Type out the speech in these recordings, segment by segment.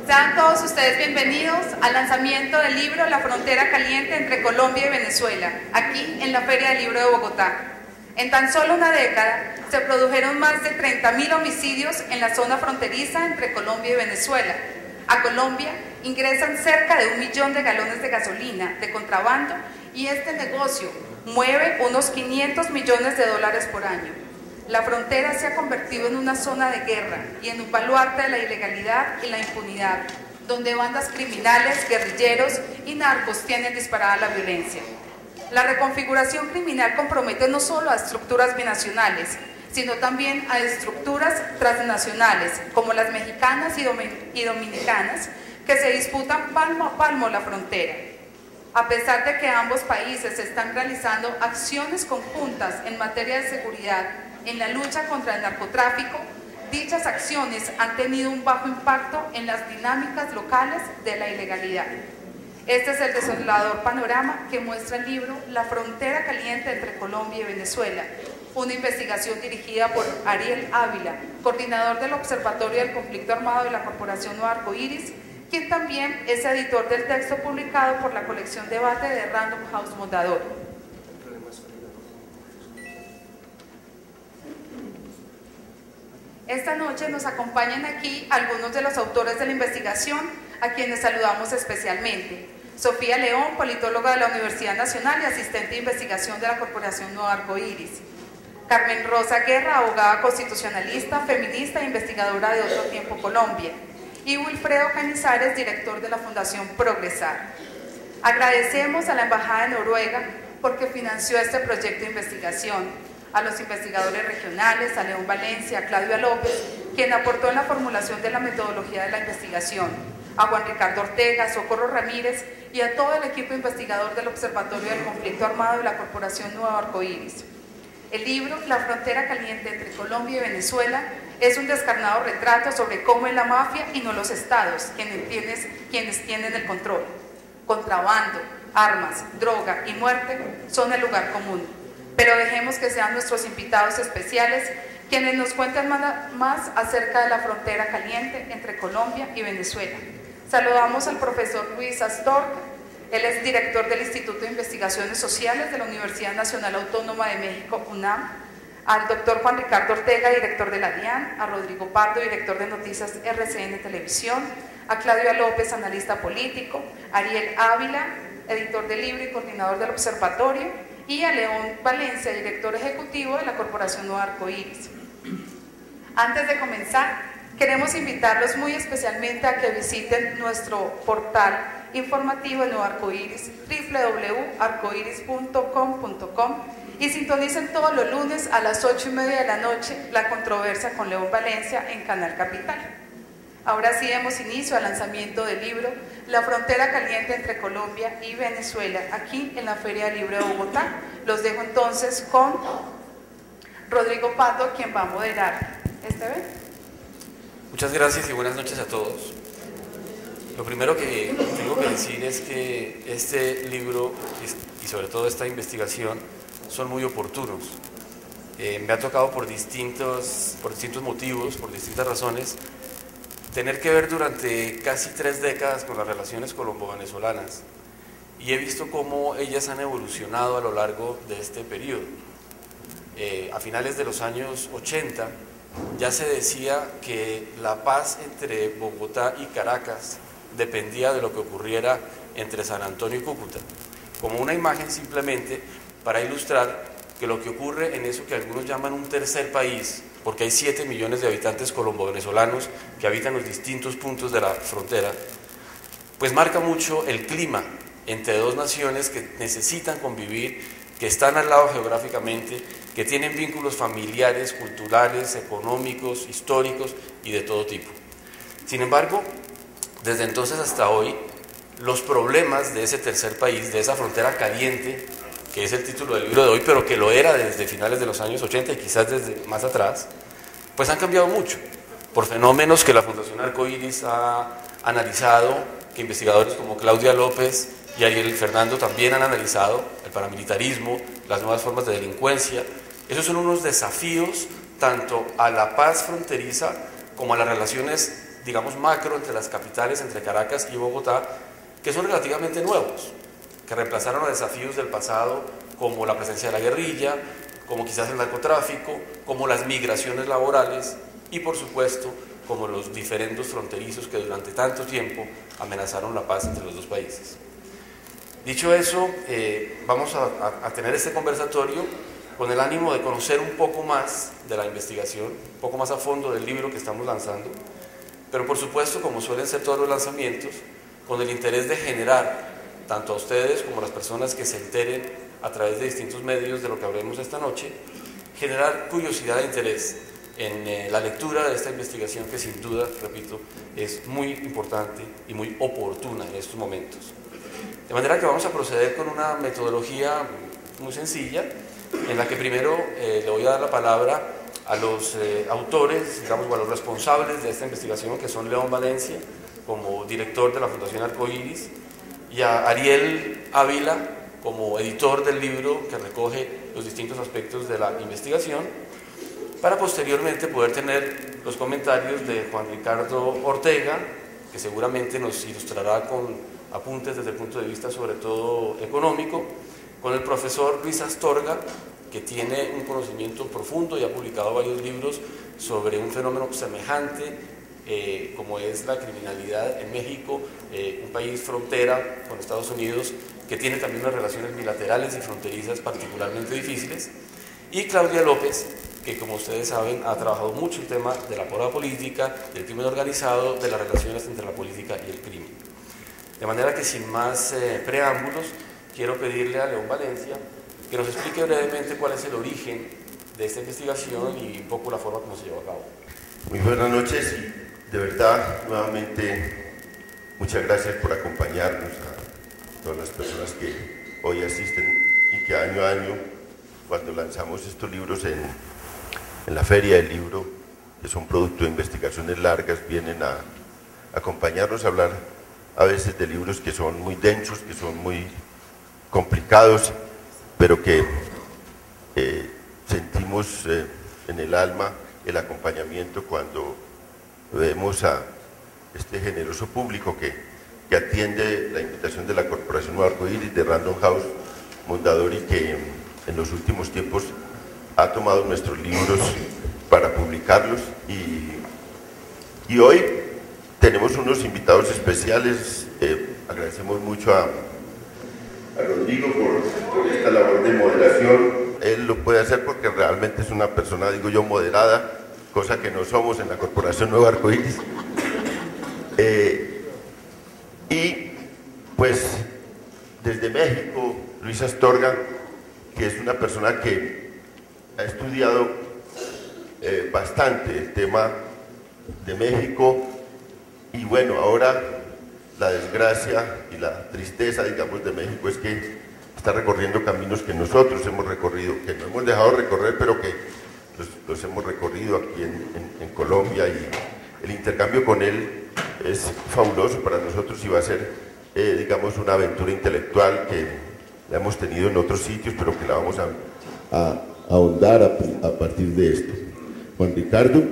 Sean todos ustedes bienvenidos al lanzamiento del libro La Frontera Caliente entre Colombia y Venezuela, aquí en la Feria del Libro de Bogotá. En tan solo una década se produjeron más de 30.000 homicidios en la zona fronteriza entre Colombia y Venezuela. A Colombia ingresan cerca de 1 millón de galones de gasolina de contrabando y este negocio mueve unos 500 millones de dólares por año. La frontera se ha convertido en una zona de guerra y en un baluarte de la ilegalidad y la impunidad, donde bandas criminales, guerrilleros y narcos tienen disparada la violencia. La reconfiguración criminal compromete no solo a estructuras binacionales, sino también a estructuras transnacionales, como las mexicanas y dominicanas, que se disputan palmo a palmo la frontera. A pesar de que ambos países están realizando acciones conjuntas en materia de seguridad, en la lucha contra el narcotráfico, dichas acciones han tenido un bajo impacto en las dinámicas locales de la ilegalidad. Este es el desolador panorama que muestra el libro La Frontera Caliente entre Colombia y Venezuela, una investigación dirigida por Ariel Ávila, coordinador del Observatorio del Conflicto Armado de la Corporación Nuevo Arcoíris, quien también es editor del texto publicado por la colección Debate de Random House Mondadori. Esta noche nos acompañan aquí algunos de los autores de la investigación, a quienes saludamos especialmente. Sofía León, politóloga de la Universidad Nacional y asistente de investigación de la Corporación Nuevo Arcoíris. Carmen Rosa Guerra, abogada constitucionalista, feminista e investigadora de Otro Tiempo Colombia. Y Wilfredo Cañizares, director de la Fundación Progresar. Agradecemos a la Embajada de Noruega porque financió este proyecto de investigación, a los investigadores regionales, a León Valencia, a Claudia López, quien aportó en la formulación de la metodología de la investigación, a Juan Ricardo Ortega, a Socorro Ramírez y a todo el equipo investigador del Observatorio del Conflicto Armado de la Corporación Nuevo Arcoíris. El libro La Frontera Caliente entre Colombia y Venezuela es un descarnado retrato sobre cómo es la mafia y no los estados quienes tienen el control. Contrabando, armas, droga y muerte son el lugar común. Pero dejemos que sean nuestros invitados especiales quienes nos cuenten más acerca de la frontera caliente entre Colombia y Venezuela. Saludamos al profesor Luis Astorga, él es director del Instituto de Investigaciones Sociales de la Universidad Nacional Autónoma de México, UNAM, al doctor Juan Ricardo Ortega, director de la DIAN, a Rodrigo Pardo, director de Noticias RCN Televisión, a Claudia López, analista político, a Ariel Ávila, editor del libro y coordinador del observatorio, y a León Valencia, director ejecutivo de la Corporación Nuevo Arcoíris. Antes de comenzar, queremos invitarlos muy especialmente a que visiten nuestro portal informativo de Nuevo Arcoíris, www.arcoiris.com.com, y sintonicen todos los lunes a las 8:30 de la noche La Controversia con León Valencia en Canal Capital. Ahora sí demos inicio al lanzamiento del libro La Frontera Caliente entre Colombia y Venezuela, aquí en la Feria del Libro de Bogotá. Los dejo entonces con Rodrigo Pardo, quien va a moderar este evento. Muchas gracias y buenas noches a todos. Lo primero que tengo que decir es que este libro y sobre todo esta investigación son muy oportunos. Me ha tocado por distintos motivos, por distintas razones, tener que ver durante casi 3 décadas con las relaciones colombo-venezolanas y he visto cómo ellas han evolucionado a lo largo de este periodo. A finales de los años 80 ya se decía que la paz entre Bogotá y Caracas dependía de lo que ocurriera entre San Antonio y Cúcuta, como una imagen simplemente para ilustrar que lo que ocurre en eso que algunos llaman un tercer país, porque hay 7 millones de habitantes colombo-venezolanos que habitan los distintos puntos de la frontera, pues marca mucho el clima entre dos naciones que necesitan convivir, que están al lado geográficamente, que tienen vínculos familiares, culturales, económicos, históricos y de todo tipo. Sin embargo, desde entonces hasta hoy, los problemas de ese tercer país, de esa frontera caliente, que es el título del libro de hoy, pero que lo era desde finales de los años 80 y quizás desde más atrás, pues han cambiado mucho, por fenómenos que la Fundación Arcoíris ha analizado, que investigadores como Claudia López y Ariel Fernando también han analizado, el paramilitarismo, las nuevas formas de delincuencia. Esos son unos desafíos tanto a la paz fronteriza como a las relaciones digamos, macro entre las capitales, entre Caracas y Bogotá, que son relativamente nuevos, que reemplazaron a desafíos del pasado como la presencia de la guerrilla, como quizás el narcotráfico, como las migraciones laborales y, por supuesto, como los diferendos fronterizos que durante tanto tiempo amenazaron la paz entre los dos países. Dicho eso, vamos a tener este conversatorio con el ánimo de conocer un poco más de la investigación, un poco más a fondo del libro que estamos lanzando, pero por supuesto, como suelen ser todos los lanzamientos, con el interés de generar, tanto a ustedes como a las personas que se enteren a través de distintos medios de lo que hablemos esta noche, generar curiosidad e interés en la lectura de esta investigación que sin duda, repito, es muy importante y muy oportuna en estos momentos. De manera que vamos a proceder con una metodología muy sencilla, en la que primero le voy a dar la palabra a los autores, digamos, o a los responsables de esta investigación, que son León Valencia, como director de la Fundación Arcoíris, y a Ariel Ávila, como editor del libro que recoge los distintos aspectos de la investigación, para posteriormente poder tener los comentarios de Juan Ricardo Ortega, que seguramente nos ilustrará con apuntes desde el punto de vista sobre todo económico, con el profesor Luis Astorga, que tiene un conocimiento profundo y ha publicado varios libros sobre un fenómeno semejante como es la criminalidad en México, un país frontera con Estados Unidos que tiene también unas relaciones bilaterales y fronterizas particularmente difíciles, y Claudia López, que como ustedes saben ha trabajado mucho el tema de la porra política, del crimen organizado, de las relaciones entre la política y el crimen. De manera que sin más preámbulos, quiero pedirle a León Valencia que nos explique brevemente cuál es el origen de esta investigación y un poco la forma como se llevó a cabo. Muy buenas noches y de verdad, nuevamente, muchas gracias por acompañarnos a todas las personas que hoy asisten y que año a año, cuando lanzamos estos libros en la Feria del Libro, que son producto de investigaciones largas, vienen a acompañarnos a hablar a veces de libros que son muy densos, que son muy complicados, pero que sentimos en el alma el acompañamiento cuando vemos a este generoso público que atiende la invitación de la Corporación Nuevo Arcoíris, de Random House Mondadori, que en los últimos tiempos ha tomado nuestros libros para publicarlos, y hoy tenemos unos invitados especiales. Agradecemos mucho a Rodrigo por esta labor de moderación. Él lo puede hacer porque realmente es una persona, digo yo, moderada, cosa que no somos en la Corporación Nuevo Arcoíris. Y pues desde México, Luis Astorga, que es una persona que ha estudiado bastante el tema de México, y bueno, ahora la desgracia y la tristeza, digamos, de México es que está recorriendo caminos que nosotros hemos recorrido, que no hemos dejado recorrer, pero que los hemos recorrido aquí en Colombia, y el intercambio con él es fabuloso para nosotros y va a ser, digamos, una aventura intelectual que la hemos tenido en otros sitios, pero que la vamos a ahondar a partir de esto. Juan Ricardo,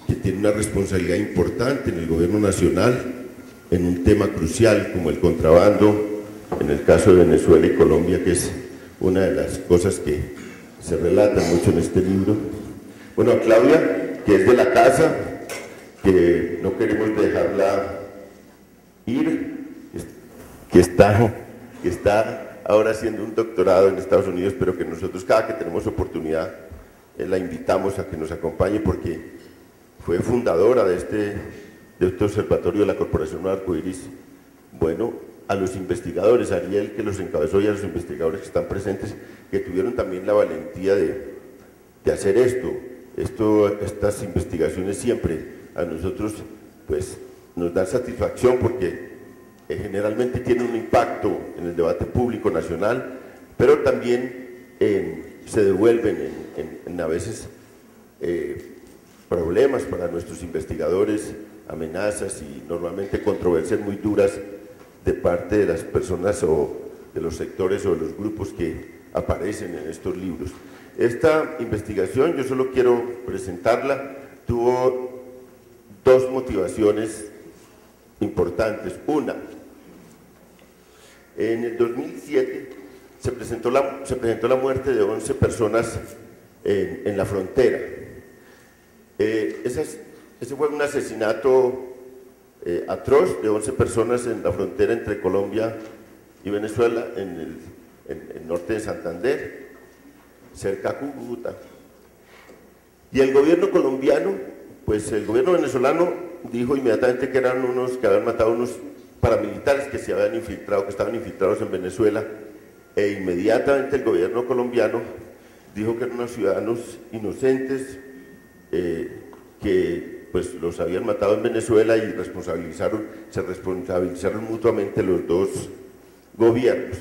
que tiene una responsabilidad importante en el gobierno nacional, en un tema crucial como el contrabando, en el caso de Venezuela y Colombia, que es una de las cosas que se relatan mucho en este libro. Bueno, a Claudia, que es de la casa, que no queremos dejarla ir, que está ahora haciendo un doctorado en Estados Unidos, pero que nosotros cada que tenemos oportunidad la invitamos a que nos acompañe, porque fue fundadora de este observatorio de la Corporación Nuevo Arcoíris. Bueno, a los investigadores, Ariel, que los encabezó, y a los investigadores que están presentes, que tuvieron también la valentía de hacer estas investigaciones siempre a nosotros pues nos dan satisfacción, porque generalmente tienen un impacto en el debate público nacional, pero también se devuelven en a veces problemas para nuestros investigadores, amenazas y normalmente controversias muy duras de parte de las personas o de los sectores o de los grupos que aparecen en estos libros. Esta investigación, yo solo quiero presentarla, tuvo dos motivaciones importantes. Una, en el 2007 se presentó la muerte de 11 personas en la frontera. Ese fue un asesinato atroz de 11 personas en la frontera entre Colombia y Venezuela, en el norte de Santander, cerca a Cúcuta. Y el gobierno colombiano, pues el gobierno venezolano dijo inmediatamente que eran unos que habían matado a unos paramilitares que se habían infiltrado, que estaban infiltrados en Venezuela, e inmediatamente el gobierno colombiano dijo que eran unos ciudadanos inocentes que pues los habían matado en Venezuela, y se responsabilizaron mutuamente los dos gobiernos.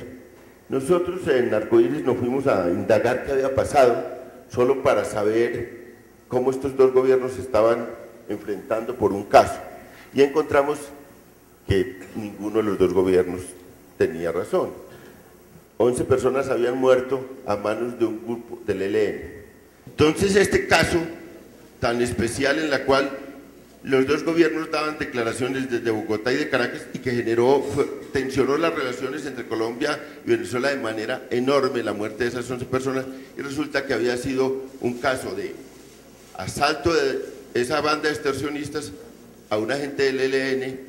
Nosotros en Arcoíris nos fuimos a indagar qué había pasado, solo para saber cómo estos dos gobiernos se estaban enfrentando por un caso, y encontramos que ninguno de los dos gobiernos tenía razón. 11 personas habían muerto a manos de un grupo del ELN. Entonces este caso tan especial, en la cual los dos gobiernos daban declaraciones desde Bogotá y de Caracas, y que tensionó las relaciones entre Colombia y Venezuela de manera enorme, la muerte de esas 11 personas, y resulta que había sido un caso de asalto de esa banda de extorsionistas a un agente del ELN,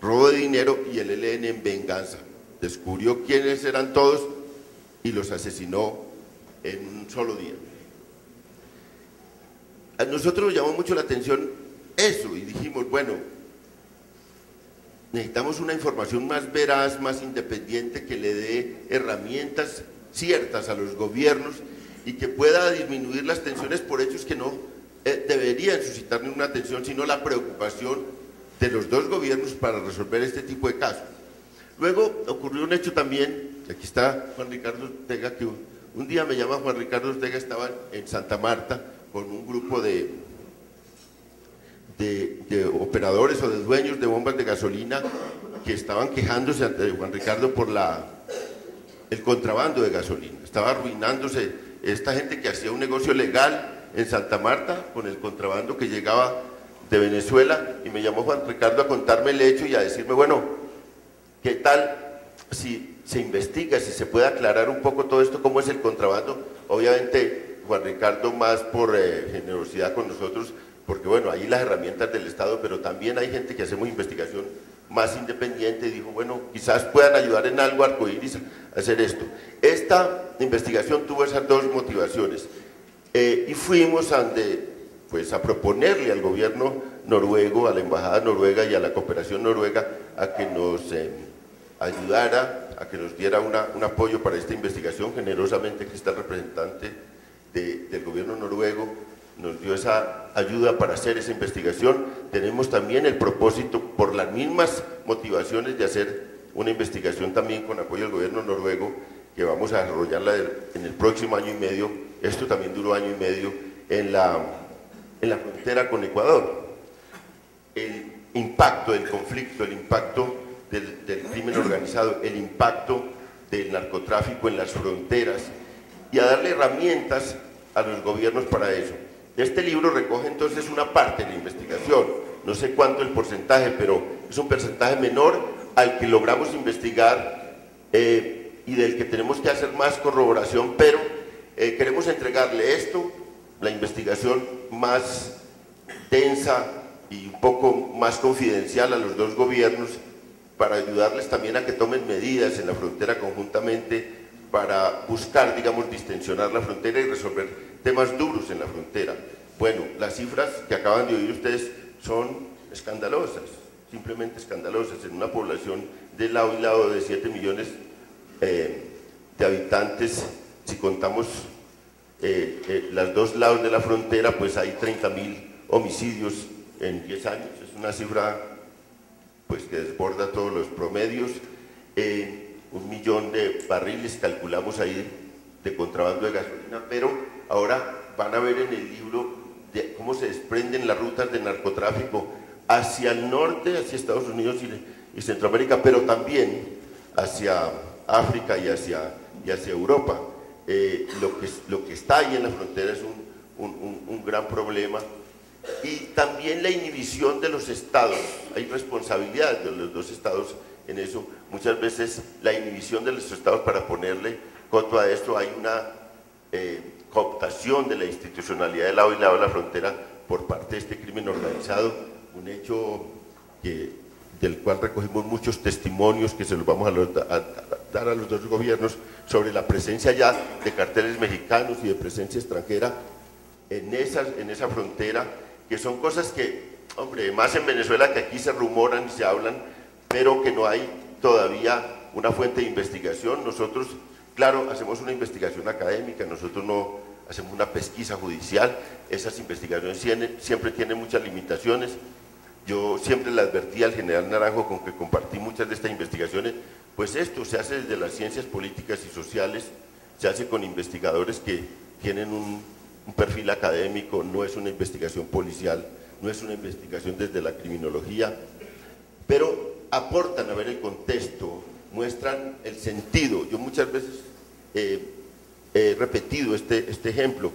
robo de dinero, y el ELN en venganza descubrió quiénes eran todos y los asesinó en un solo día. A nosotros nos llamó mucho la atención eso, y dijimos, bueno, necesitamos una información más veraz, más independiente, que le dé herramientas ciertas a los gobiernos y que pueda disminuir las tensiones por hechos que no deberían suscitar ninguna tensión, sino la preocupación de los dos gobiernos para resolver este tipo de casos. Luego ocurrió un hecho también, aquí está Juan Ricardo Ortega, que un día me llama Juan Ricardo Ortega, estaba en Santa Marta con un grupo de operadores o de dueños de bombas de gasolina que estaban quejándose ante Juan Ricardo por el contrabando de gasolina. Estaba arruinándose esta gente que hacía un negocio legal en Santa Marta con el contrabando que llegaba de Venezuela, y me llamó Juan Ricardo a contarme el hecho y a decirme, bueno, ¿qué tal si se investiga, si se puede aclarar un poco todo esto, cómo es el contrabando? Obviamente Juan Ricardo más por generosidad con nosotros, porque bueno, hay las herramientas del Estado, pero también hay gente que hacemos investigación más independiente, y dijo, bueno, quizás puedan ayudar en algo a Arcoíris a hacer esto. Esta investigación tuvo esas dos motivaciones, y fuimos pues a proponerle al gobierno noruego, a la embajada noruega y a la cooperación noruega, a que nos ayudara, a que nos diera un apoyo para esta investigación. Generosamente aquí está el representante del gobierno noruego, nos dio esa ayuda para hacer esa investigación. Tenemos también el propósito, por las mismas motivaciones, de hacer una investigación también con apoyo del gobierno noruego, que vamos a desarrollarla en el próximo año y medio. Esto también duró año y medio en la frontera con Ecuador. El impacto del conflicto, el impacto del crimen organizado, el impacto del narcotráfico en las fronteras, y a darle herramientas a los gobiernos para eso. Este libro recoge entonces una parte de la investigación, no sé cuánto el porcentaje, pero es un porcentaje menor al que logramos investigar y del que tenemos que hacer más corroboración, pero queremos entregarle esto, la investigación más densa y un poco más confidencial, a los dos gobiernos, para ayudarles también a que tomen medidas en la frontera conjuntamente para buscar, digamos, distensionar la frontera y resolver temas duros en la frontera. Bueno, las cifras que acaban de oír ustedes son escandalosas, simplemente escandalosas, en una población de lado y lado de 7 millones de habitantes. Si contamos los dos lados de la frontera, pues hay 30.000 homicidios en 10 años, es una cifra pues que desborda todos los promedios. 1 millón de barriles calculamos ahí de contrabando de gasolina, pero ahora van a ver en el libro de cómo se desprenden las rutas de narcotráfico hacia el norte, hacia Estados Unidos y Centroamérica, pero también hacia África y hacia Europa. Lo que está ahí en la frontera es un gran problema, Y también la inhibición de los estados, hay responsabilidad de los dos estados en eso, muchas veces la inhibición de los estados para ponerle coto a esto, hay una cooptación de la institucionalidad del lado y lado de la frontera por parte de este crimen organizado, un hecho del cual recogimos muchos testimonios que se los vamos a dar a los dos gobiernos sobre la presencia ya de carteles mexicanos y de presencia extranjera en esa frontera, que son cosas que, hombre, más en Venezuela que aquí se rumoran y se hablan, pero que no hay todavía una fuente de investigación. Nosotros, claro, hacemos una investigación académica, nosotros no hacemos una pesquisa judicial, esas investigaciones siempre tienen muchas limitaciones. Yo siempre le advertí al general Naranjo, con que compartí muchas de estas investigaciones, pues esto se hace desde las ciencias políticas y sociales, se hace con investigadores que tienen un perfil académico, no es una investigación policial, no es una investigación desde la criminología, pero aportan a ver el contexto, muestran el sentido. Yo muchas veces he repetido este ejemplo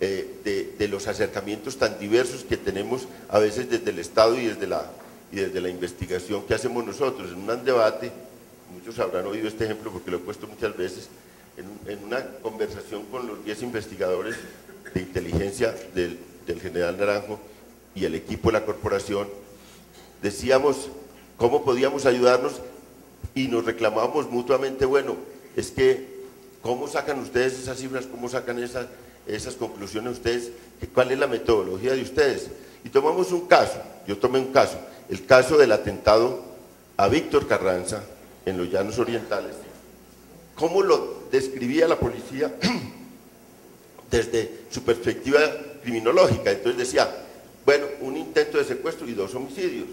de los acercamientos tan diversos que tenemos a veces desde el Estado y desde la investigación que hacemos nosotros. En un debate, muchos habrán oído este ejemplo porque lo he puesto muchas veces, en una conversación con los 10 investigadores de inteligencia del general Naranjo y el equipo de la corporación, decíamos cómo podíamos ayudarnos y nos reclamábamos mutuamente, bueno, es que ¿cómo sacan ustedes esas cifras? ¿Cómo sacan esas conclusiones ustedes? ¿Cuál es la metodología de ustedes? Y tomamos un caso, yo tomé un caso, el caso del atentado a Víctor Carranza en los Llanos Orientales. ¿Cómo lo describía la policía desde su perspectiva criminológica? Entonces decía, bueno, un intento de secuestro y 2 homicidios.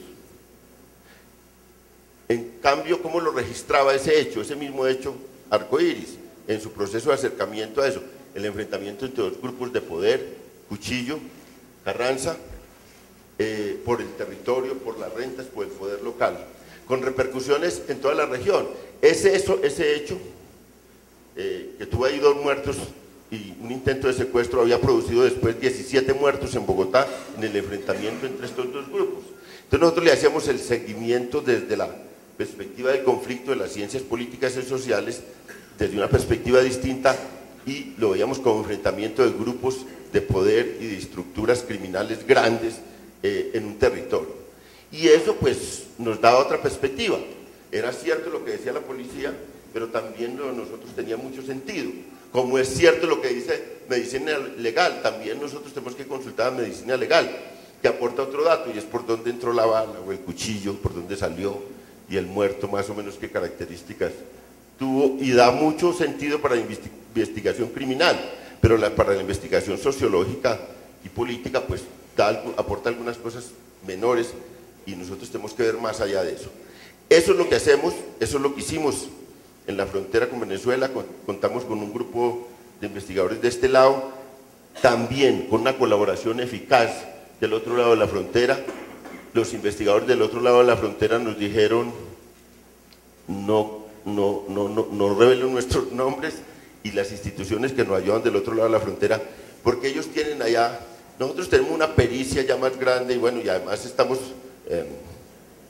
En cambio, ¿cómo lo registraba ese hecho, ese mismo hecho arcoíris, en su proceso de acercamiento a eso? El enfrentamiento entre 2 grupos de poder, Cuchillo, Carranza, por el territorio, por las rentas, por el poder local, con repercusiones en toda la región. Ese hecho, que tuvo ahí 2 muertos y un intento de secuestro, había producido después 17 muertos en Bogotá en el enfrentamiento entre estos 2 grupos. Entonces nosotros le hacíamos el seguimiento desde la perspectiva del conflicto de las ciencias políticas y sociales, desde una perspectiva distinta, y lo veíamos como enfrentamiento de grupos de poder y de estructuras criminales grandes en un territorio. Y eso pues nos daba otra perspectiva. Era cierto lo que decía la policía, pero también nosotros tenía mucho sentido. Como es cierto lo que dice medicina legal, también nosotros tenemos que consultar a medicina legal, que aporta otro dato, y es por dónde entró la bala o el cuchillo, por dónde salió, y el muerto más o menos qué características tuvo, y da mucho sentido para la investigación criminal, pero para la investigación sociológica y política pues aporta algunas cosas menores, y nosotros tenemos que ver más allá de eso. Eso es lo que hacemos, eso es lo que hicimos en la frontera con Venezuela. Contamos con un grupo de investigadores de este lado, también con una colaboración eficaz del otro lado de la frontera. Los investigadores del otro lado de la frontera nos dijeron no revelen nuestros nombres, y las instituciones que nos ayudan del otro lado de la frontera, porque ellos tienen allá, nosotros tenemos una pericia ya más grande, y bueno, y además estamos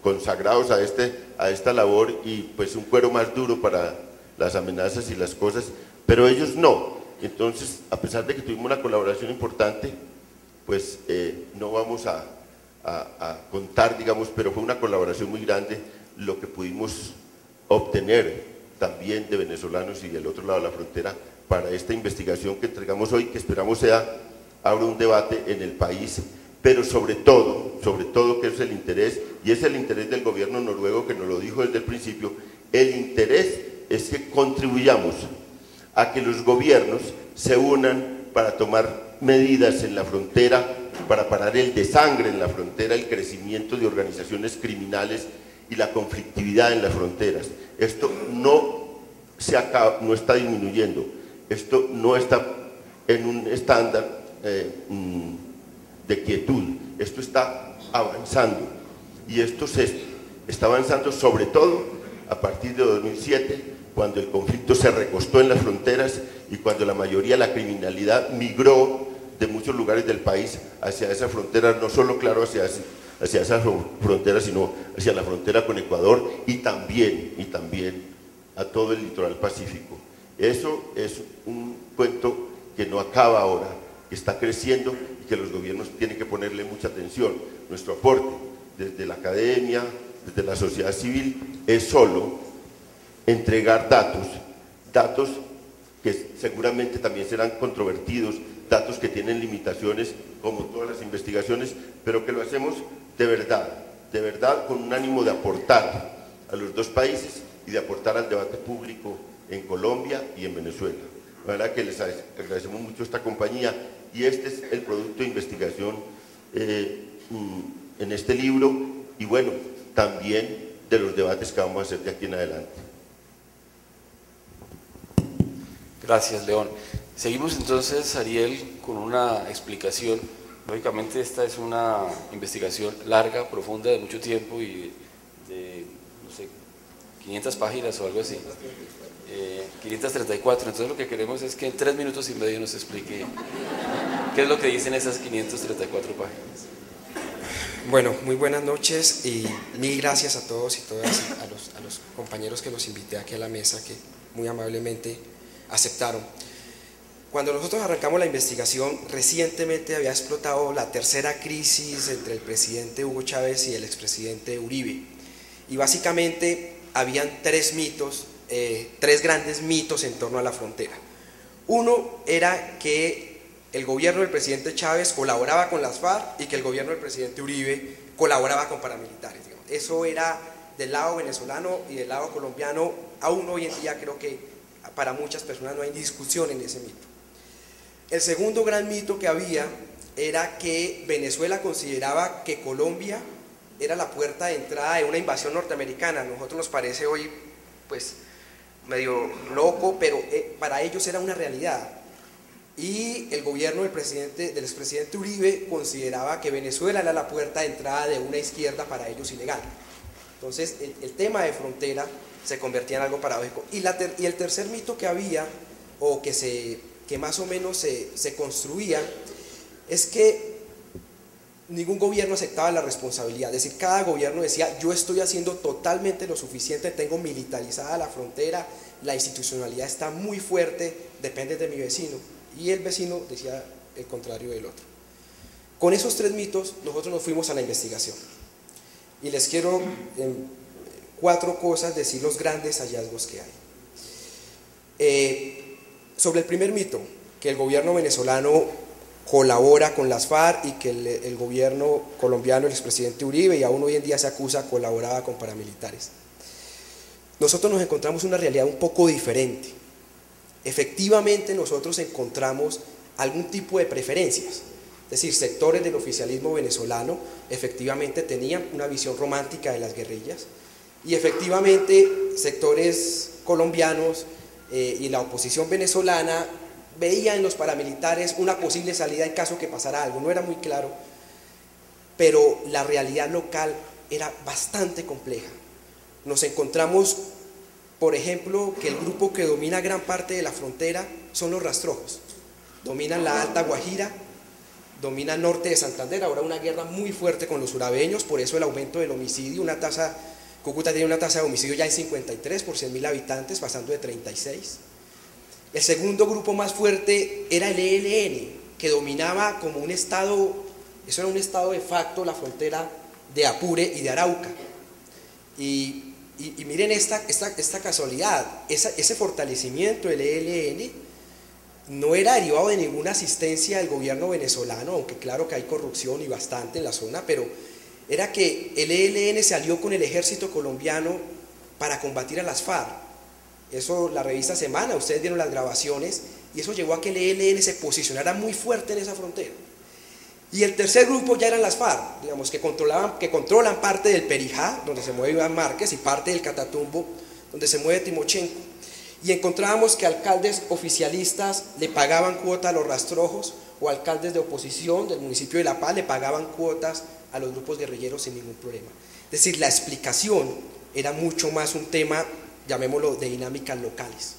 consagrados a esta labor, y pues un cuero más duro para las amenazas y las cosas, pero ellos no. Entonces, a pesar de que tuvimos una colaboración importante, pues no vamos a contar, digamos, pero fue una colaboración muy grande lo que pudimos obtener también de venezolanos y del otro lado de la frontera para esta investigación que entregamos hoy, que esperamos abra un debate en el país, pero sobre todo que es el interés, y es el interés del gobierno noruego, que nos lo dijo desde el principio, el interés es que contribuyamos a que los gobiernos se unan para tomar medidas en la frontera, para parar el desangre en la frontera, el crecimiento de organizaciones criminales y la conflictividad en las fronteras. Esto no está disminuyendo, esto no está en un estándar de quietud, esto está avanzando, y esto se está avanzando sobre todo a partir de 2007, cuando el conflicto se recostó en las fronteras y cuando la mayoría de la criminalidad migró de muchos lugares del país hacia esa frontera, no solo, claro, hacia esa frontera, sino hacia la frontera con Ecuador y también a todo el litoral pacífico. Eso es un cuento que no acaba ahora, que está creciendo y que los gobiernos tienen que ponerle mucha atención. Nuestro aporte desde la academia, desde la sociedad civil, es solo entregar datos que seguramente también serán controvertidos, datos que tienen limitaciones como todas las investigaciones, pero que lo hacemos de verdad con un ánimo de aportar a los dos países y de aportar al debate público en Colombia y en Venezuela. La verdad que les agradecemos mucho esta compañía y este es el producto de investigación en este libro y bueno, también de los debates que vamos a hacer de aquí en adelante. Gracias, León. Seguimos entonces, Ariel, con una explicación. Lógicamente esta es una investigación larga, profunda, de mucho tiempo y de, no sé, 500 páginas o algo así. 534, entonces lo que queremos es que en 3 minutos y medio nos explique qué es lo que dicen esas 534 páginas. Bueno, muy buenas noches y mil gracias a todos y todas, a los compañeros que los invité aquí a la mesa, que muy amablemente aceptaron. Cuando nosotros arrancamos la investigación, recientemente había explotado la tercera crisis entre el presidente Hugo Chávez y el expresidente Uribe, y básicamente habían tres grandes mitos en torno a la frontera. Uno era que el gobierno del presidente Chávez colaboraba con las FARC y que el gobierno del presidente Uribe colaboraba con paramilitares. Eso era del lado venezolano y del lado colombiano. Aún hoy en día creo que para muchas personas no hay discusión en ese mito. El segundo gran mito que había era que Venezuela consideraba que Colombia era la puerta de entrada de una invasión norteamericana. A nosotros nos parece hoy pues medio loco, pero para ellos era una realidad. Y el gobierno del expresidente Uribe consideraba que Venezuela era la puerta de entrada de una izquierda para ellos ilegal. Entonces el tema de frontera se convertía en algo paradójico. Y el tercer mito que había, o que más o menos se construía, es que ningún gobierno aceptaba la responsabilidad. Es decir, cada gobierno decía: yo estoy haciendo totalmente lo suficiente, tengo militarizada la frontera, la institucionalidad está muy fuerte, depende de mi vecino. Y el vecino decía el contrario del otro. Con esos tres mitos nosotros nos fuimos a la investigación. Y les quiero en 4 cosas decir los grandes hallazgos que hay. Sobre el primer mito, que el gobierno venezolano colabora con las FARC y que el gobierno colombiano, el expresidente Uribe, y aún hoy en día se acusa, colaboraba con paramilitares. Nosotros nos encontramos una realidad un poco diferente. Efectivamente nosotros encontramos algún tipo de preferencias, es decir, sectores del oficialismo venezolano efectivamente tenían una visión romántica de las guerrillas y efectivamente sectores colombianos y la oposición venezolana veía en los paramilitares una posible salida en caso que pasara algo. No era muy claro, pero la realidad local era bastante compleja. Nos encontramos, por ejemplo, que el grupo que domina gran parte de la frontera son los rastrojos. Dominan la Alta Guajira, dominan norte de Santander, ahora una guerra muy fuerte con los urabeños, por eso el aumento del homicidio, Cúcuta tiene una tasa de homicidio ya en 53 por 100.000 habitantes, pasando de 36. El segundo grupo más fuerte era el ELN, que dominaba como un estado, eso era un estado de facto, la frontera de Apure y de Arauca. Y miren esta casualidad, ese fortalecimiento del ELN no era derivado de ninguna asistencia del gobierno venezolano, aunque claro que hay corrupción y bastante en la zona, pero era que el ELN se alió con el ejército colombiano para combatir a las FARC. Eso, la revista Semana, ustedes vieron las grabaciones, y eso llevó a que el ELN se posicionara muy fuerte en esa frontera. Y el tercer grupo ya eran las FARC, digamos, que controlan parte del Perijá, donde se mueve Iván Márquez, y parte del Catatumbo, donde se mueve Timochenko. Y encontrábamos que alcaldes oficialistas le pagaban cuota a los rastrojos, o alcaldes de oposición del municipio de La Paz le pagaban cuotas a los grupos guerrilleros sin ningún problema. Es decir, la explicación era mucho más un tema, llamémoslo, de dinámicas locales.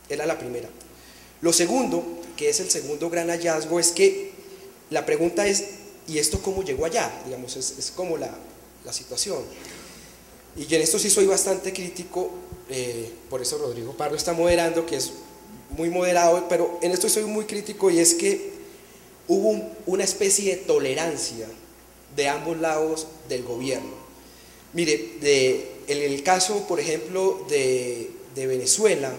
Era la primera. Lo segundo, que es el segundo gran hallazgo, es que La pregunta es, ¿y esto cómo llegó allá? Digamos, es como la situación. Y en esto sí soy bastante crítico, por eso Rodrigo Pardo está moderando, que es muy moderado, pero en esto soy muy crítico, y es que hubo una especie de tolerancia de ambos lados del gobierno. Mire, en el caso, por ejemplo, de Venezuela,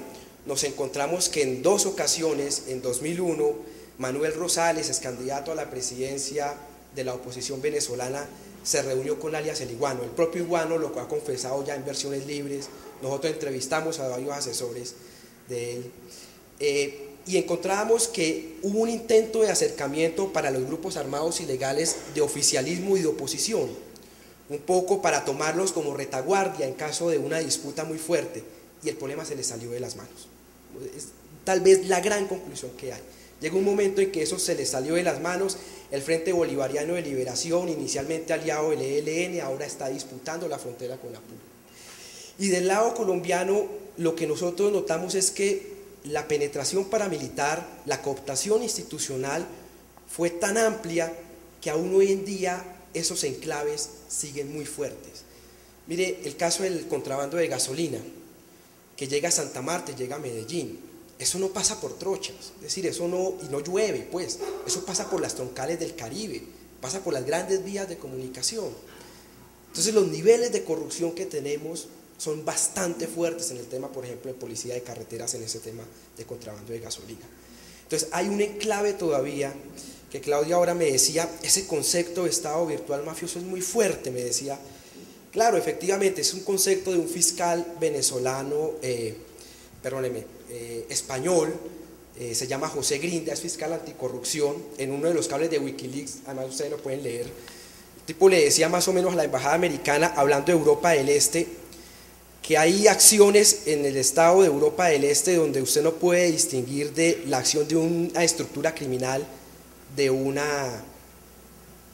nos encontramos que en 2 ocasiones, en 2001, Manuel Rosales, ex candidato a la presidencia de la oposición venezolana, se reunió con alias el Iguano. El propio Iguano lo ha confesado ya en versiones libres. Nosotros entrevistamos a varios asesores de él. Y encontrábamos que hubo un intento de acercamiento para los grupos armados ilegales de oficialismo y de oposición, un poco para tomarlos como retaguardia en caso de una disputa muy fuerte, y el problema se les salió de las manos. Es tal vez la gran conclusión que hay. Llegó un momento en que eso se les salió de las manos. El Frente Bolivariano de Liberación, inicialmente aliado del ELN, ahora está disputando la frontera con la PUC. Y del lado colombiano, lo que nosotros notamos es que la penetración paramilitar, la cooptación institucional fue tan amplia que aún hoy en día esos enclaves siguen muy fuertes. Mire, el caso del contrabando de gasolina, que llega a Santa Marta, llega a Medellín. Eso no pasa por trochas, es decir, eso no, y no llueve, pues, eso pasa por las troncales del Caribe, pasa por las grandes vías de comunicación. Entonces los niveles de corrupción que tenemos son bastante fuertes en el tema, por ejemplo, de policía de carreteras, en ese tema de contrabando de gasolina. Entonces hay un enclave todavía, que Claudia ahora me decía, ese concepto de Estado virtual mafioso es muy fuerte, me decía. Claro, efectivamente, es un concepto de un fiscal venezolano, español, se llama José Grinda, es fiscal anticorrupción. En uno de los cables de Wikileaks, además ustedes lo pueden leer, el tipo le decía más o menos a la embajada americana, hablando de Europa del Este, que hay acciones en el Estado de Europa del Este donde usted no puede distinguir de la acción de una estructura criminal de una,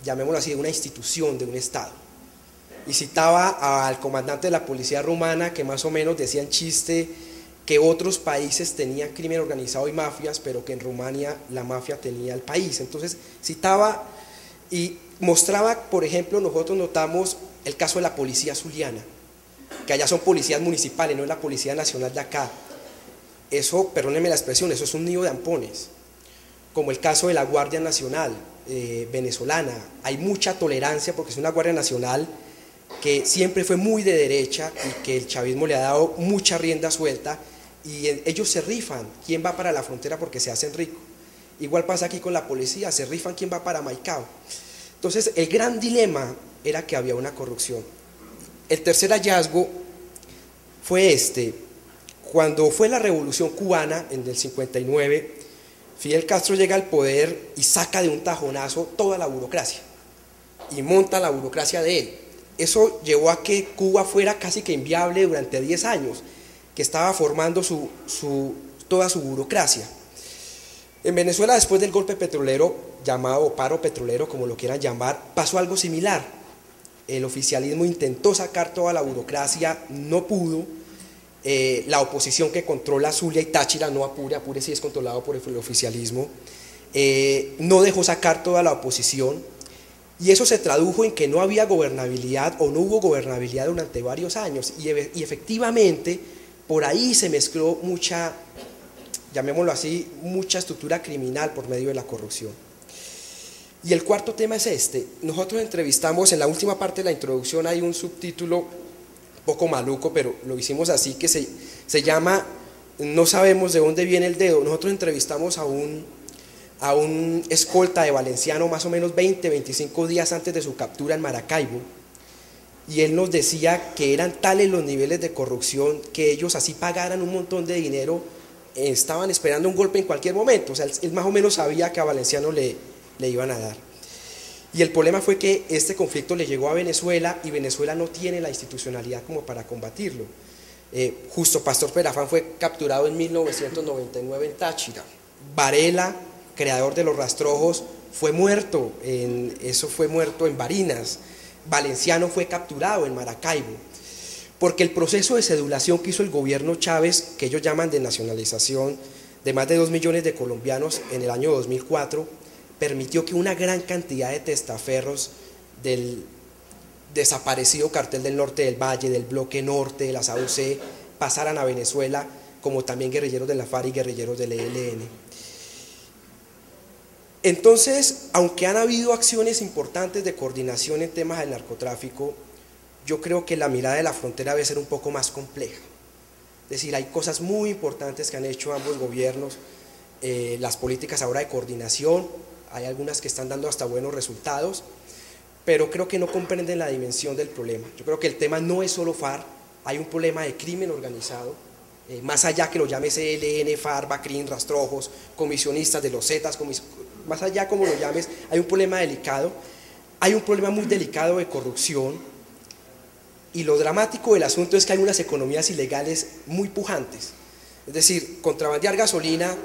llamémoslo así, de una institución, de un Estado. Y citaba al comandante de la policía rumana, que más o menos decía en chiste que otros países tenían crimen organizado y mafias, pero que en Rumania la mafia tenía el país. Entonces citaba y mostraba, por ejemplo, nosotros notamos el caso de la policía zuliana, que allá son policías municipales, no es la Policía Nacional de acá. Eso, perdónenme la expresión, eso es un nido de ampones. Como el caso de la Guardia Nacional venezolana, hay mucha tolerancia porque es una Guardia Nacional que siempre fue muy de derecha y que el chavismo le ha dado mucha rienda suelta, y ellos se rifan quién va para la frontera porque se hacen ricos. Igual pasa aquí con la policía, se rifan quién va para Maicao. Entonces el gran dilema era que había una corrupción. El tercer hallazgo fue este: cuando fue la Revolución Cubana en el 59, Fidel Castro llega al poder y saca de un tajonazo toda la burocracia y monta la burocracia de él. Eso llevó a que Cuba fuera casi que inviable durante 10 años, que estaba formando toda su burocracia. En Venezuela, después del golpe petrolero, llamado paro petrolero, como lo quieran llamar, pasó algo similar. El oficialismo intentó sacar toda la burocracia, no pudo. La oposición que controla Zulia y Táchira, no Apure, Apure sí es controlado por el oficialismo, no dejó sacar toda la oposición, y eso se tradujo en que no había gobernabilidad, o no hubo gobernabilidad durante varios años, y efectivamente por ahí se mezcló mucha, llamémoslo así, mucha estructura criminal por medio de la corrupción. Y el cuarto tema es este: nosotros entrevistamos, en la última parte de la introducción hay un subtítulo un poco maluco, pero lo hicimos así, que se llama No sabemos de dónde viene el dedo. Nosotros entrevistamos a un escolta de Valenciano más o menos 20-25 días antes de su captura en Maracaibo, y él nos decía que eran tales los niveles de corrupción que ellos, así pagaran un montón de dinero, estaban esperando un golpe en cualquier momento. O sea, él más o menos sabía que a Valenciano le iban a dar. Y el problema fue que este conflicto le llegó a Venezuela, y Venezuela no tiene la institucionalidad como para combatirlo. Justo Pastor Perafán fue capturado en 1999 en Táchira. Varela, creador de los rastrojos, fue muerto en Barinas. Valenciano fue capturado en Maracaibo, porque el proceso de sedulación que hizo el gobierno Chávez, que ellos llaman de nacionalización de más de 2 millones de colombianos en el año 2004, permitió que una gran cantidad de testaferros del desaparecido Cartel del Norte del Valle, del Bloque Norte, de las AUC, pasaran a Venezuela, como también guerrilleros de la FARC y guerrilleros del ELN. Entonces, aunque han habido acciones importantes de coordinación en temas del narcotráfico, yo creo que la mirada de la frontera debe ser un poco más compleja. Es decir, hay cosas muy importantes que han hecho ambos gobiernos, las políticas ahora de coordinación, hay algunas que están dando hasta buenos resultados, pero creo que no comprenden la dimensión del problema. Yo creo que el tema no es solo FARC, hay un problema de crimen organizado, más allá que lo llames ELN, FARC, BACRIN, rastrojos, comisionistas de los Zetas, más allá como lo llames, hay un problema delicado, hay un problema muy delicado de corrupción, y lo dramático del asunto es que hay unas economías ilegales muy pujantes. Es decir, contrabandear gasolina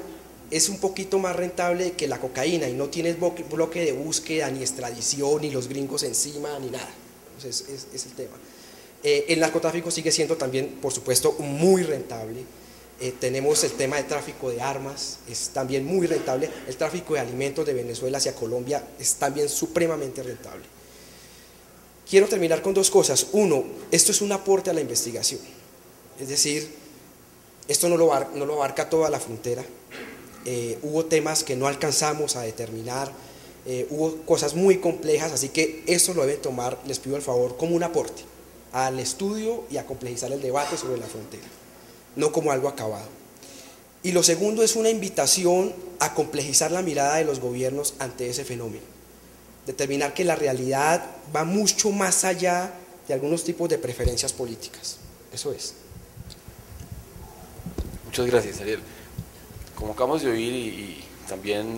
es un poquito más rentable que la cocaína y no tienes bloque de búsqueda, ni extradición, ni los gringos encima, ni nada. Entonces, es el tema. El narcotráfico sigue siendo también, por supuesto, muy rentable. Tenemos el tema del tráfico de armas, es también muy rentable. El tráfico de alimentos de Venezuela hacia Colombia es también supremamente rentable. Quiero terminar con dos cosas. Uno, esto es un aporte a la investigación. Es decir, esto no lo abarca toda la frontera. Hubo temas que no alcanzamos a determinar, hubo cosas muy complejas, así que esto lo deben tomar, les pido el favor, como un aporte al estudio y a complejizar el debate sobre la frontera, no como algo acabado. Y lo segundo es una invitación a complejizar la mirada de los gobiernos ante ese fenómeno, determinar que la realidad va mucho más allá de algunos tipos de preferencias políticas. Eso es. Muchas gracias, Ariel. Como acabamos de oír y también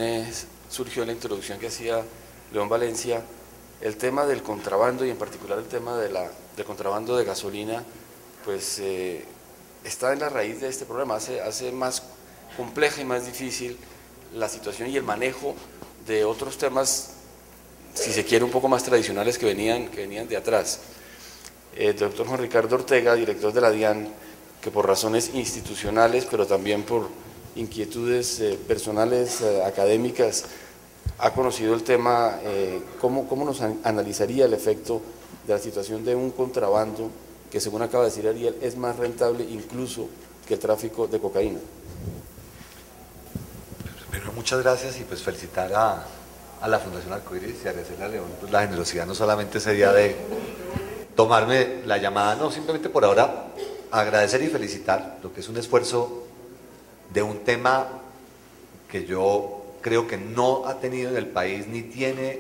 surgió en la introducción que hacía León Valencia, el tema del contrabando y en particular el tema del contrabando de gasolina, pues está en la raíz de este problema, hace más compleja y más difícil la situación y el manejo de otros temas, si se quiere, un poco más tradicionales que venían de atrás. El doctor Juan Ricardo Ortega, director de la DIAN, que por razones institucionales, pero también por inquietudes personales, académicas, ha conocido el tema, ¿cómo nos analizaría el efecto de la situación de un contrabando que, según acaba de decir Ariel, es más rentable incluso que el tráfico de cocaína? Primero, muchas gracias y pues felicitar a la Fundación Arcoíris y agradecerle a León pues, la generosidad no solamente ese día de tomarme la llamada, no, simplemente por ahora agradecer y felicitar lo que es un esfuerzo de un tema que yo creo que no ha tenido en el país ni tiene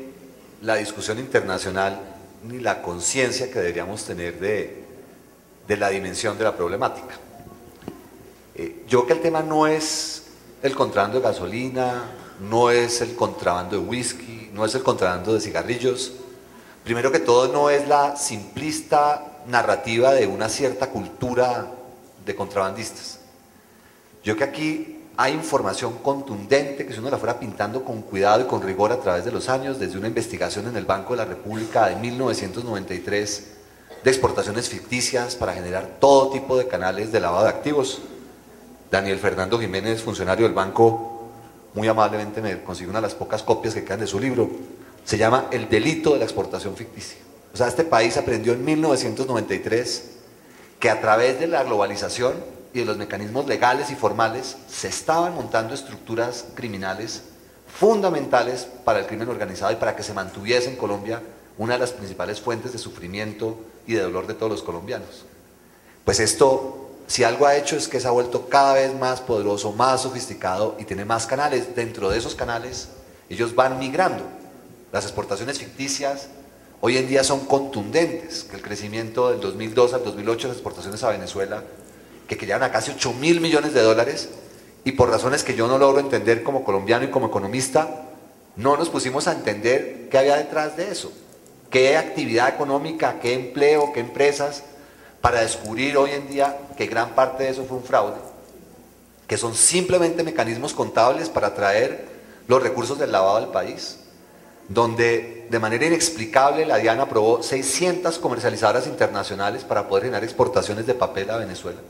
la discusión internacional ni la conciencia que deberíamos tener de la dimensión de la problemática. Yo creo que el tema no es el contrabando de gasolina, no es el contrabando de whisky, no es el contrabando de cigarrillos. Primero que todo, no es la simplista narrativa de una cierta cultura de contrabandistas. Yo creo que aquí hay información contundente que si uno la fuera pintando con cuidado y con rigor a través de los años, desde una investigación en el Banco de la República de 1993 de exportaciones ficticias para generar todo tipo de canales de lavado de activos. Daniel Fernando Jiménez, funcionario del banco, muy amablemente me consiguió una de las pocas copias que quedan de su libro. Se llama El delito de la exportación ficticia. O sea, este país aprendió en 1993 que a través de la globalización y de los mecanismos legales y formales se estaban montando estructuras criminales fundamentales para el crimen organizado y para que se mantuviese en Colombia una de las principales fuentes de sufrimiento y de dolor de todos los colombianos. Pues esto, si algo ha hecho es que se ha vuelto cada vez más poderoso, más sofisticado y tiene más canales. Dentro de esos canales ellos van migrando. Las exportaciones ficticias hoy en día son contundentes, que el crecimiento del 2002 al 2008 de las exportaciones a Venezuela, que llegan a casi 8.000 millones de dólares, y por razones que yo no logro entender como colombiano y como economista, no nos pusimos a entender qué había detrás de eso, qué actividad económica, qué empleo, qué empresas, para descubrir hoy en día que gran parte de eso fue un fraude, que son simplemente mecanismos contables para traer los recursos del lavado al país, donde de manera inexplicable la DIAN aprobó 600 comercializadoras internacionales para poder generar exportaciones de papel a Venezuela,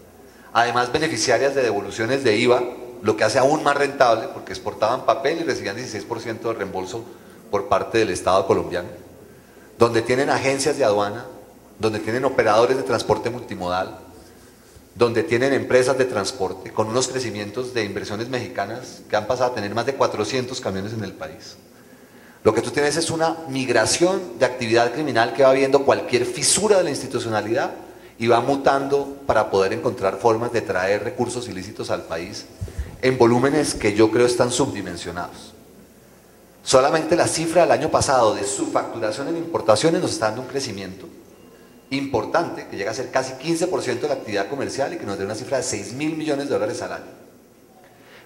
además beneficiarias de devoluciones de IVA lo que hace aún más rentable, porque exportaban papel y recibían 16% de reembolso por parte del Estado colombiano, donde tienen agencias de aduana, donde tienen operadores de transporte multimodal, donde tienen empresas de transporte, con unos crecimientos de inversiones mexicanas que han pasado a tener más de 400 camiones en el país. Lo que tú tienes es una migración de actividad criminal que va viendo cualquier fisura de la institucionalidad y va mutando para poder encontrar formas de traer recursos ilícitos al país en volúmenes que yo creo están subdimensionados. Solamente la cifra del año pasado de su facturación en importaciones nos está dando un crecimiento importante, que llega a ser casi 15% de la actividad comercial y que nos da una cifra de 6.000 millones de dólares al año.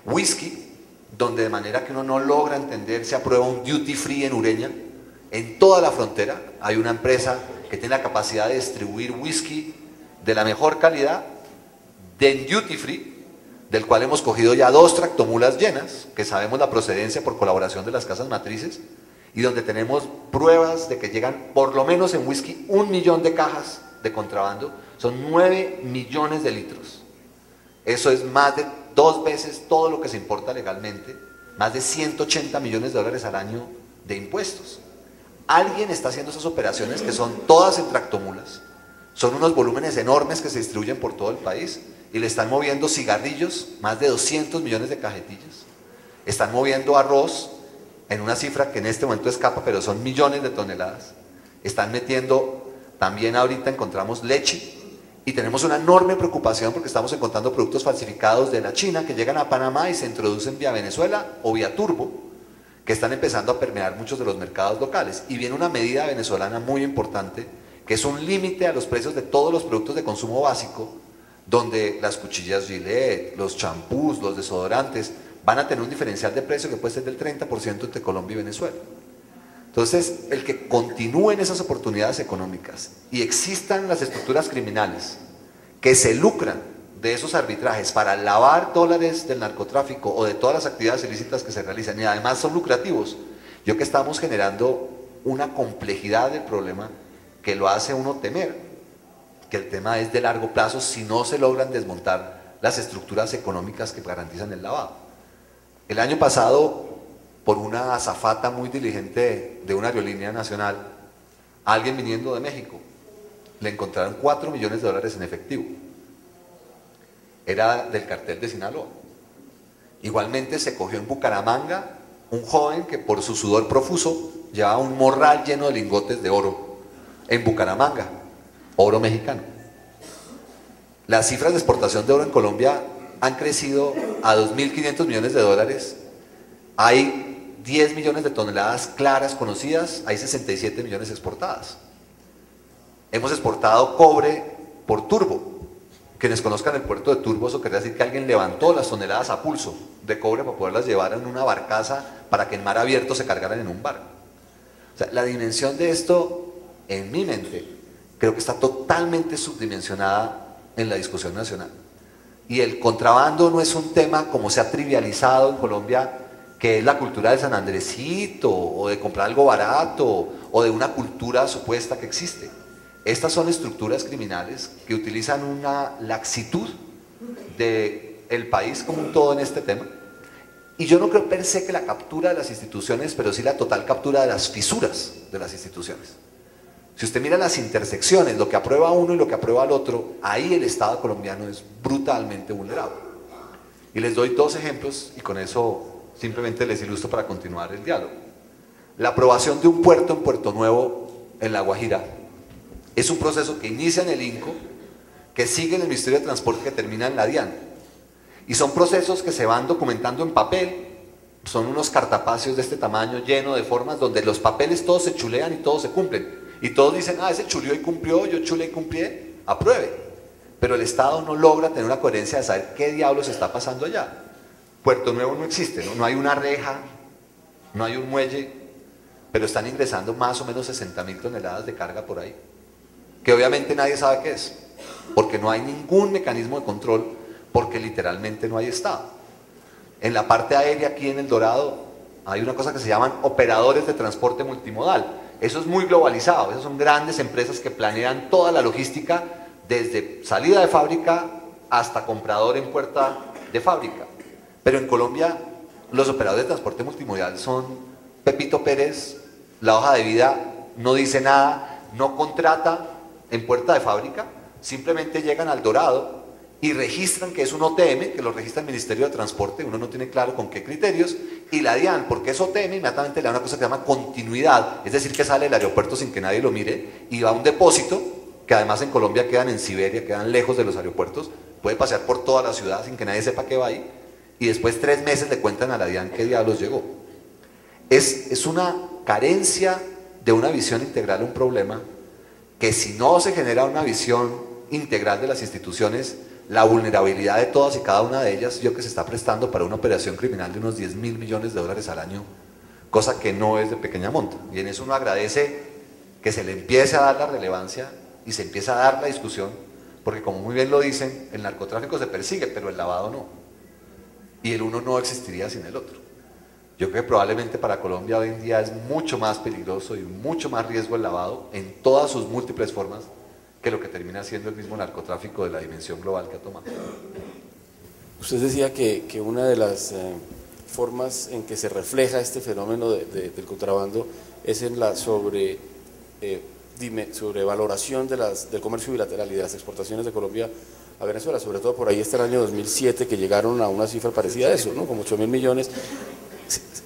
Whisky, donde de manera que uno no logra entender, se aprueba un duty free en Ureña, en toda la frontera hay una empresa que tiene la capacidad de distribuir whisky de la mejor calidad, de duty free, del cual hemos cogido ya 2 tractomulas llenas, que sabemos la procedencia por colaboración de las casas matrices, y donde tenemos pruebas de que llegan por lo menos en whisky 1 millón de cajas de contrabando, son 9 millones de litros. Eso es más de 2 veces todo lo que se importa legalmente, más de 180 millones de dólares al año de impuestos. Alguien está haciendo esas operaciones que son todas en tractomulas, son unos volúmenes enormes que se distribuyen por todo el país y le están moviendo cigarrillos, más de 200 millones de cajetillas, están moviendo arroz, en una cifra que en este momento escapa, pero son millones de toneladas. Están metiendo, también ahorita encontramos leche, y tenemos una enorme preocupación porque estamos encontrando productos falsificados de la China que llegan a Panamá y se introducen vía Venezuela o vía turbo, que están empezando a permear muchos de los mercados locales. Y viene una medida venezolana muy importante, que es un límite a los precios de todos los productos de consumo básico, donde las cuchillas Gillette, los champús, los desodorantes, van a tener un diferencial de precio que puede ser del 30% entre Colombia y Venezuela. Entonces, el que continúen esas oportunidades económicas y existan las estructuras criminales que se lucran de esos arbitrajes para lavar dólares del narcotráfico o de todas las actividades ilícitas que se realizan y además son lucrativos, yo creo que estamos generando una complejidad del problema que lo hace uno temer, que el tema es de largo plazo si no se logran desmontar las estructuras económicas que garantizan el lavado. El año pasado, por una azafata muy diligente de una aerolínea nacional, a alguien viniendo de México, le encontraron 4 millones de dólares en efectivo. Era del cartel de Sinaloa. Igualmente se cogió en Bucaramanga un joven que por su sudor profuso llevaba un morral lleno de lingotes de oro en Bucaramanga, oro mexicano. Las cifras de exportación de oro en Colombia han crecido a 2.500 millones de dólares. Hay 10 millones de toneladas claras conocidas, hay 67 millones exportadas. Hemos exportado cobre por turbo. Quienes conozcan el puerto de Turbo, eso querría decir que alguien levantó las toneladas a pulso de cobre para poderlas llevar en una barcaza para que en mar abierto se cargaran en un barco. O sea, la dimensión de esto, en mi mente, creo que está totalmente subdimensionada en la discusión nacional. Y el contrabando no es un tema como se ha trivializado en Colombia, que es la cultura del San Andresito, o de comprar algo barato, o de una cultura supuesta que existe. Estas son estructuras criminales que utilizan una laxitud del país como un todo en este tema. Y yo no creo per se que la captura de las instituciones, pero sí la total captura de las fisuras de las instituciones. Si usted mira las intersecciones, lo que aprueba uno y lo que aprueba el otro, ahí el Estado colombiano es brutalmente vulnerable. Y les doy 2 ejemplos y con eso simplemente les ilustro para continuar el diálogo. La aprobación de un puerto en Puerto Nuevo, en La Guajira, es un proceso que inicia en el INCO, que sigue en el Ministerio de Transporte, que termina en la DIAN. Y son procesos que se van documentando en papel, son unos cartapacios de este tamaño, lleno de formas, donde los papeles todos se chulean y todos se cumplen. Y todos dicen, ah, ese chuleó y cumplió, yo chulé y cumplí, apruebe. Pero el Estado no logra tener una coherencia de saber qué diablos está pasando allá. Puerto Nuevo no existe, ¿no? No hay una reja, no hay un muelle, pero están ingresando más o menos 60.000 toneladas de carga por ahí, que obviamente nadie sabe qué es, porque no hay ningún mecanismo de control, porque literalmente no hay Estado. En la parte aérea aquí en El Dorado hay una cosa que se llaman operadores de transporte multimodal. Eso es muy globalizado, esas son grandes empresas que planean toda la logística desde salida de fábrica hasta comprador en puerta de fábrica. Pero en Colombia los operadores de transporte multimodal son Pepito Pérez, la hoja de vida no dice nada, no contrata en puerta de fábrica, simplemente llegan al Dorado y registran que es un OTM, que lo registra el Ministerio de Transporte, uno no tiene claro con qué criterios, y la DIAN, porque es OTM, inmediatamente le da una cosa que se llama continuidad, es decir, que sale del aeropuerto sin que nadie lo mire, y va a un depósito, que además en Colombia quedan en Siberia, quedan lejos de los aeropuertos, puede pasear por toda la ciudad sin que nadie sepa que va ahí, y después 3 meses le cuentan a la DIAN qué diablos llegó. Es una carencia de una visión integral a un problema, que si no se genera una visión integral de las instituciones, la vulnerabilidad de todas y cada una de ellas, yo que se está prestando para una operación criminal de unos 10.000 millones de dólares al año, cosa que no es de pequeña monta. Y en eso uno agradece que se le empiece a dar la relevancia y se empiece a dar la discusión, porque como muy bien lo dicen, el narcotráfico se persigue, pero el lavado no. Y el uno no existiría sin el otro. Yo creo que probablemente para Colombia hoy en día es mucho más peligroso y mucho más riesgo el lavado en todas sus múltiples formas que lo que termina siendo el mismo narcotráfico de la dimensión global que ha tomado. Usted decía que una de las formas en que se refleja este fenómeno del contrabando es en la sobrevaloración del comercio bilateral y de las exportaciones de Colombia a Venezuela, sobre todo por ahí está el año 2007 que llegaron a una cifra parecida a eso, ¿no? Como 8.000 millones.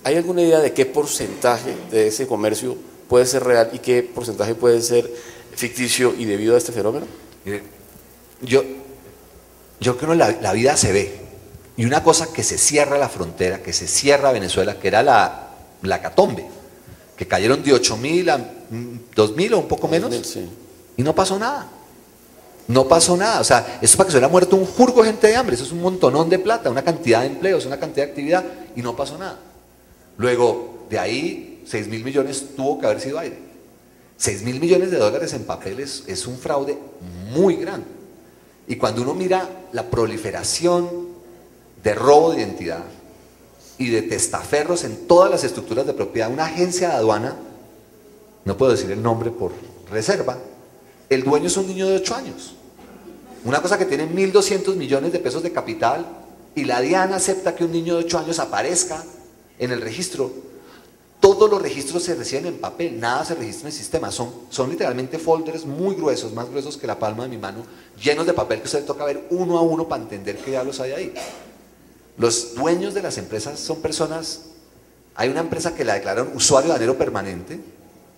¿Hay alguna idea de qué porcentaje de ese comercio puede ser real y qué porcentaje puede ser ficticio y debido a este fenómeno? Mire, yo creo que la vida se ve. Y una cosa que se cierra la frontera, que se cierra Venezuela, que era la catombe, que cayeron de 8.000 a 2.000 o un poco menos, sí. Y no pasó nada. No pasó nada. O sea, eso es para que se hubiera muerto un jurgo de gente de hambre, eso es un montonón de plata, una cantidad de empleos, una cantidad de actividad, y no pasó nada. Luego, de ahí, 6.000 millones tuvo que haber sido aire. 6.000 millones de dólares en papeles es un fraude muy grande. Y cuando uno mira la proliferación de robo de identidad y de testaferros en todas las estructuras de propiedad, una agencia de aduana, no puedo decir el nombre por reserva, el dueño es un niño de 8 años. Una cosa que tiene 1.200 millones de pesos de capital y la DIAN acepta que un niño de 8 años aparezca en el registro. Todos los registros se reciben en papel, nada se registra en el sistema, son literalmente folders muy gruesos, más gruesos que la palma de mi mano, llenos de papel que usted le toca ver uno a uno para entender qué diablos hay ahí. Los dueños de las empresas son personas, hay una empresa que la declararon usuario de anhelo permanente,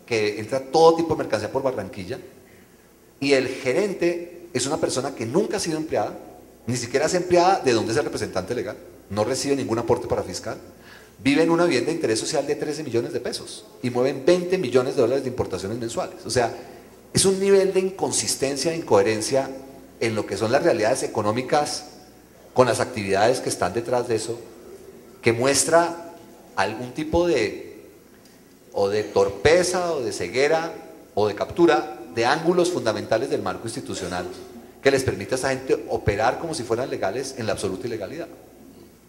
que entra todo tipo de mercancía por Barranquilla, y el gerente es una persona que nunca ha sido empleada, ni siquiera es empleada de donde es el representante legal, no recibe ningún aporte para fiscal, vive en una vivienda de interés social de 13 millones de pesos y mueven 20 millones de dólares de importaciones mensuales. O sea, es un nivel de inconsistencia e incoherencia en lo que son las realidades económicas con las actividades que están detrás de eso, que muestra algún tipo de torpeza o de ceguera o de captura de ángulos fundamentales del marco institucional que les permite a esa gente operar como si fueran legales en la absoluta ilegalidad.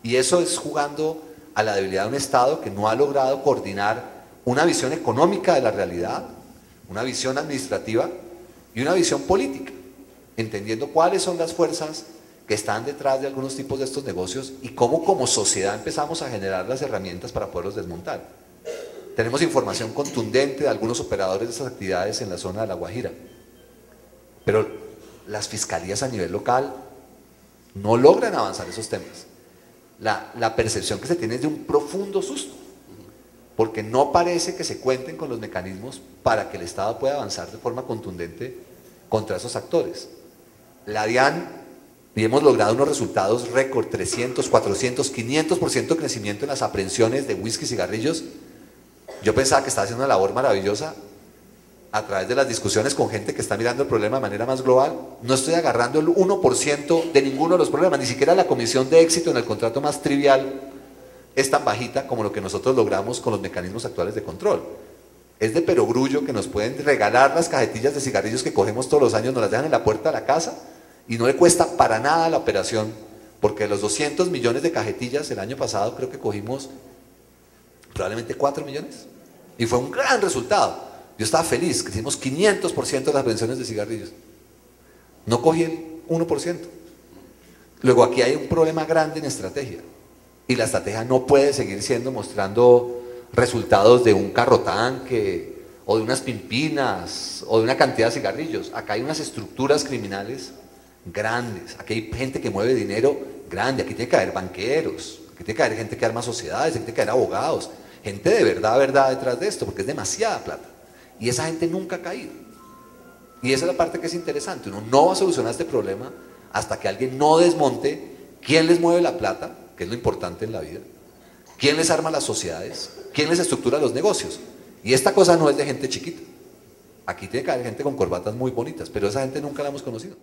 Y eso es jugando a la debilidad de un Estado que no ha logrado coordinar una visión económica de la realidad, una visión administrativa y una visión política, entendiendo cuáles son las fuerzas que están detrás de algunos tipos de estos negocios y cómo como sociedad empezamos a generar las herramientas para poderlos desmontar. Tenemos información contundente de algunos operadores de esas actividades en la zona de La Guajira, pero las fiscalías a nivel local no logran avanzar esos temas. La percepción que se tiene es de un profundo susto, porque no parece que se cuenten con los mecanismos para que el Estado pueda avanzar de forma contundente contra esos actores. La DIAN, y hemos logrado unos resultados récord, 300, 400, 500% de crecimiento en las aprehensiones de whisky y cigarrillos. Yo pensaba que estaba haciendo una labor maravillosa a través de las discusiones con gente que está mirando el problema de manera más global. No estoy agarrando el 1% de ninguno de los problemas, ni siquiera la comisión de éxito en el contrato más trivial es tan bajita como lo que nosotros logramos con los mecanismos actuales de control. Es de perogrullo que nos pueden regalar las cajetillas de cigarrillos que cogemos todos los años, nos las dejan en la puerta de la casa y no le cuesta para nada la operación, porque de los 200 millones de cajetillas el año pasado creo que cogimos probablemente 4 millones y fue un gran resultado. Yo estaba feliz, que hicimos 500% de las prevenciones de cigarrillos. No cogí el 1%. Luego aquí hay un problema grande en estrategia. Y la estrategia no puede seguir siendo mostrando resultados de un carro tanque, o de unas pimpinas, o de una cantidad de cigarrillos. Acá hay unas estructuras criminales grandes, aquí hay gente que mueve dinero grande, aquí tiene que haber banqueros, aquí tiene que haber gente que arma sociedades, aquí tiene que haber abogados, gente de verdad detrás de esto, porque es demasiada plata. Y esa gente nunca ha caído. Y esa es la parte que es interesante. Uno no va a solucionar este problema hasta que alguien no desmonte quién les mueve la plata, que es lo importante en la vida, quién les arma las sociedades, quién les estructura los negocios. Y esta cosa no es de gente chiquita. Aquí tiene que haber gente con corbatas muy bonitas, pero esa gente nunca la hemos conocido.